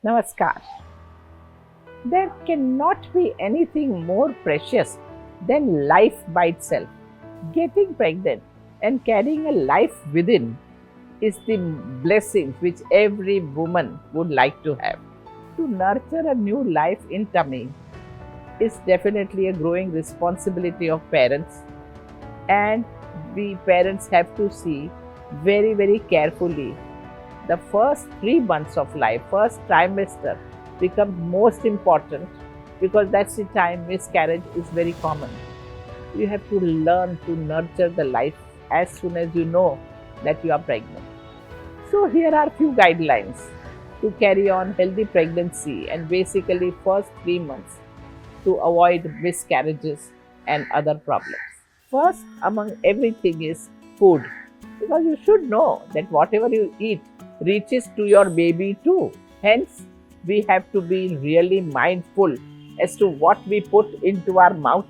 Namaskar. There cannot be anything more precious than life by itself. Getting pregnant and carrying a life within is the blessing which every woman would like to have. To nurture a new life in tummy is definitely a growing responsibility of parents, and we parents have to see very carefully the first 3 months of life, first trimester becomes most important because that's the time miscarriage is very common. You have to learn to nurture the life as soon as you know that you are pregnant. So here are few guidelines to carry on healthy pregnancy and basically first 3 months to avoid miscarriages and other problems. First among everything is food, because you should know that whatever you eat reaches to your baby too. Hence, we have to be really mindful as to what we put into our mouth.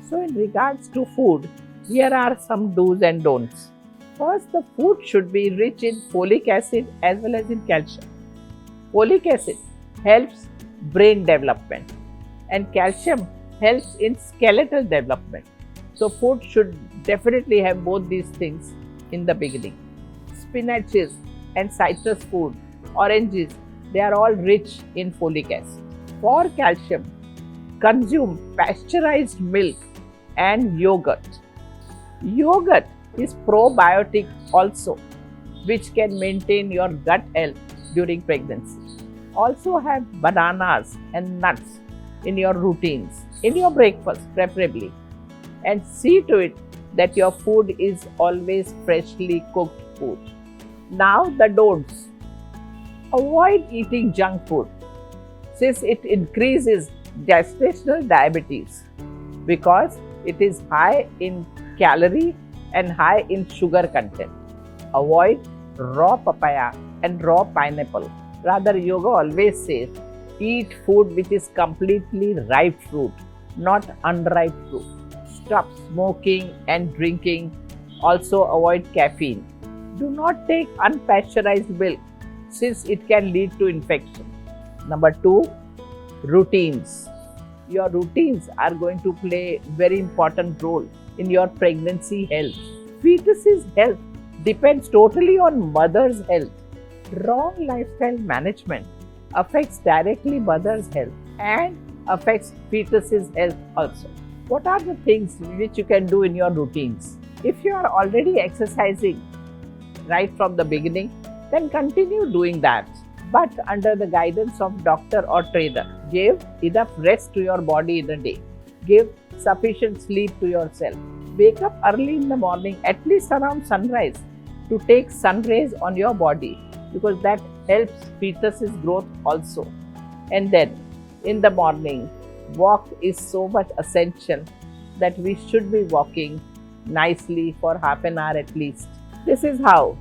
So, in regards to food, here are some do's and don'ts. First, the food should be rich in folic acid as well as in calcium. Folic acid helps brain development and calcium helps in skeletal development. So, food should definitely have both these things in the beginning. Spinaches and citrus food, oranges, they are all rich in folic acid. For calcium, consume pasteurized milk and yogurt. Yogurt is probiotic also, which can maintain your gut health during pregnancy. Also have bananas and nuts in your routines, in your breakfast preferably, and see to it that your food is always freshly cooked food. Now the don'ts. Avoid eating junk food since it increases gestational diabetes because it is high in calorie and high in sugar content. Avoid raw papaya and raw pineapple. Rather, yoga always says eat food which is completely ripe fruit, not unripe fruit. Stop smoking and drinking. Also avoid caffeine. Do not take unpasteurized milk since it can lead to infection. Number 2, routines. Your routines are going to play very important role in your pregnancy health. Fetus's health depends totally on mother's health. Wrong lifestyle management affects directly mother's health and affects fetus's health also. What are the things which you can do in your routines? If you are already exercising right from the beginning, then continue doing that, but under the guidance of doctor or trainer. Give enough rest to your body in a day. Give sufficient sleep to yourself. Wake up early in the morning, at least around sunrise, to take sun rays on your body because that helps fetus's growth also. And then in the morning, walk is so much essential that we should be walking nicely for half an hour at least. This is how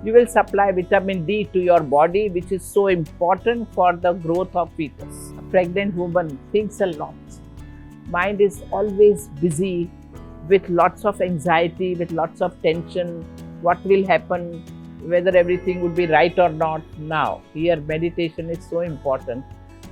you will supply vitamin D to your body, which is so important for the growth of fetus. A pregnant woman thinks a lot. Mind is always busy with lots of anxiety, with lots of tension. What will happen? Whether everything would be right or not. Now, here meditation is so important.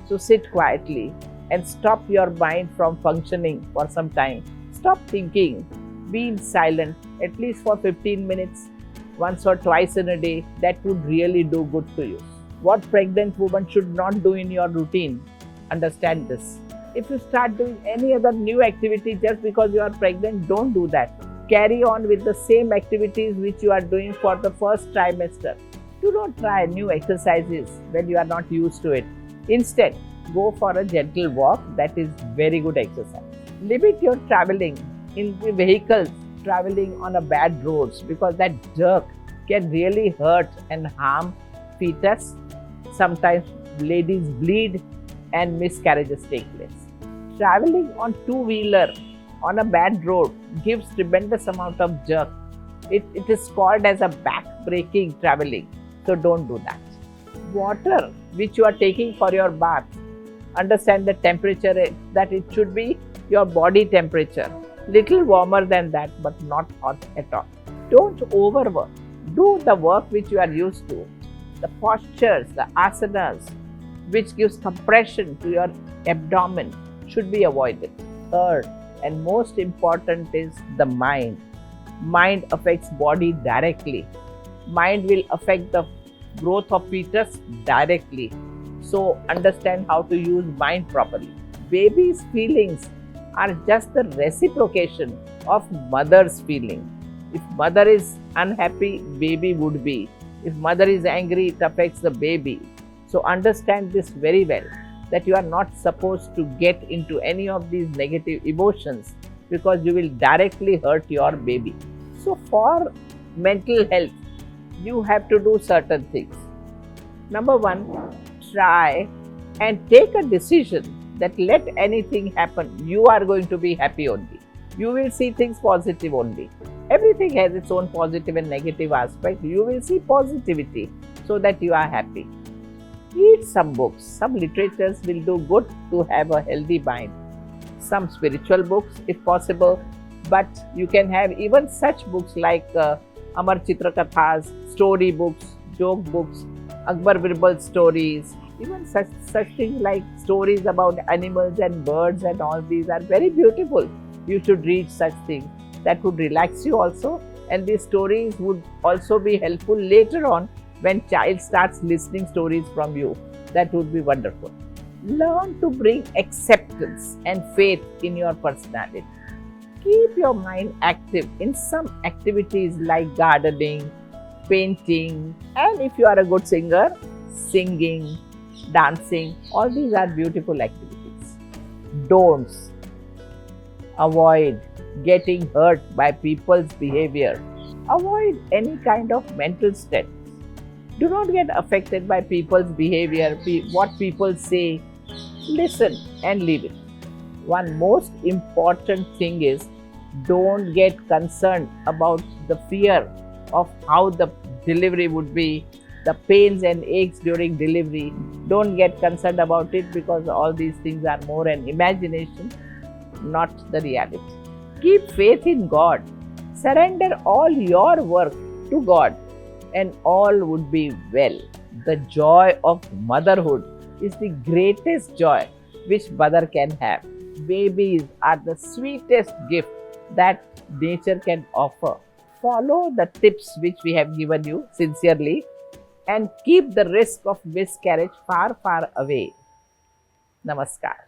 So sit quietly and stop your mind from functioning for some time. Stop thinking. Be silent at least for 15 minutes. Once or twice in a day, that would really do good to you. What pregnant woman should not do in your routine? Understand this. If you start doing any other new activity just because you are pregnant, don't do that. Carry on with the same activities which you are doing for the first trimester. Do not try new exercises when you are not used to it. Instead, go for a gentle walk. That is very good exercise. Limit your traveling in the vehicles traveling on a bad roads because that jerk can really hurt and harm fetus. Sometimes ladies bleed and miscarriages take place. Traveling on two-wheeler on a bad road gives tremendous amount of jerk. It is called as a back-breaking traveling. So don't do that. Water which you are taking for your bath, understand the temperature that it should be your body temperature. Little warmer than that, but not hot at all. Don't overwork. Do the work which you are used to. The postures, the asanas, which gives compression to your abdomen, should be avoided. Third, and most important, is the mind. Mind affects body directly. Mind will affect the growth of fetus directly. So understand how to use mind properly. Baby's feelings are just the reciprocation of mother's feeling. If mother is unhappy, baby would be. If mother is angry, it affects the baby. So understand this very well, that you are not supposed to get into any of these negative emotions, because you will directly hurt your baby. So for mental health, you have to do certain things. Number one, try and take a decision that let anything happen, you are going to be happy only. You will see things positive only. Everything has its own positive and negative aspect. You will see positivity so that you are happy. Read some books. Some literatures will do good to have a healthy mind. Some spiritual books if possible, but you can have even such books like Amar Chitra Kathas, story books, joke books, Akbar Birbal stories, even such things like stories about animals and birds, and all these are very beautiful. You should read such things. That would relax you also, and these stories would also be helpful later on when child starts listening stories from you. That would be wonderful. Learn to bring acceptance and faith in your personality. Keep your mind active in some activities like gardening, painting, and if you are a good singer, singing, dancing. All these are beautiful activities. Don'ts. Avoid getting hurt by people's behavior. Avoid any kind of mental state. Do not get affected by people's behavior, what people say. Listen and leave it. One most important thing is, don't get concerned about the fear of how the delivery would be, the pains and aches during delivery. Don't get concerned about it, because all these things are more an imagination, not the reality. Keep faith in God. Surrender all your work to God, and all would be well. The joy of motherhood is the greatest joy which mother can have. Babies are the sweetest gift that nature can offer. Follow the tips which we have given you sincerely, and keep the risk of miscarriage far, far away. Namaskar.